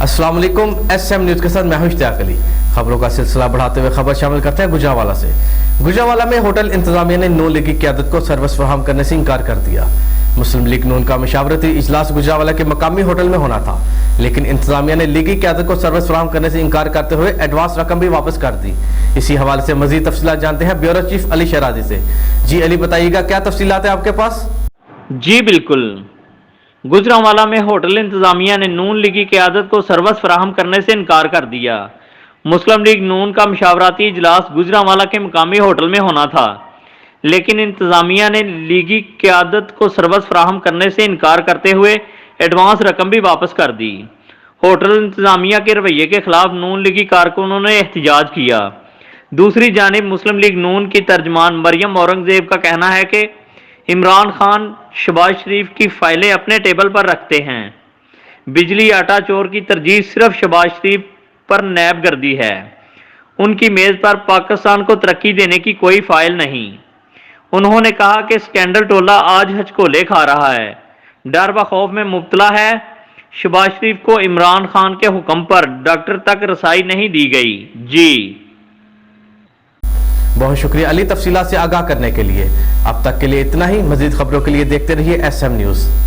अस्सलाम वालेकुम। SM news के साथ मैं हूं इश्तियाक अली। खबरों का सिलसिला बढ़ाते हुए खबर शामिल करते हैं गुजरांवाला से। गुजरांवाला में होटल इंतजामिया ने नून लीग की क़यादत को सर्विस फराहम करने से इनकार कर दिया। मुस्लिम लीग नून का मशावरती इजलास गुजरांवाला के मकामी होटल में होना था, लेकिन इंतजामिया ने लीगी क़यादत को सर्विस फराहम करने से इनकार करते हुए एडवांस रकम भी वापस कर दी। इसी हवाले से मजीद तफसीलात जानते हैं ब्यूरो चीफ अली शराजी से। जी अली, बताइएगा क्या तफसीलात है आपके पास? जी बिल्कुल। गुजरांवाला में होटल इंतजामिया ने नून लीग की क़यादत को सर्विस फराहम करने से इनकार कर दिया। मुस्लिम लीग नून का मशावरती इजलास गुजरांवाला के मकामी होटल में होना था, लेकिन इंतजामिया ने लीगी क़यादत को सर्विस फराहम करने से इनकार करते हुए एडवांस रकम भी वापस कर दी। होटल इंतजामिया के रवैये के खिलाफ नून लीगी कारकुनों ने एहतजाज किया। दूसरी जानिब मुस्लिम लीग नून की तर्जमान मरियम औरंगजेब का कहना है कि इमरान खान शहबाज शरीफ की फाइलें अपने टेबल पर रखते हैं। बिजली आटा चोर की तरजीह सिर्फ शहबाज शरीफ पर नैबगर्दी है। उनकी मेज़ पर पाकिस्तान को तरक्की देने की कोई फाइल नहीं। उन्होंने कहा कि स्कैंडल टोला आज हचकोले खा रहा है, डर व खौफ में मुब्तला है। शहबाज शरीफ को इमरान खान के हुक्म पर डॉक्टर तक रसाई नहीं दी गई। जी बहुत शुक्रिया अली तफसीलात से आगाह करने के लिए। अब तक के लिए इतना ही। मजीद खबरों के लिए देखते रहिए SM न्यूज़।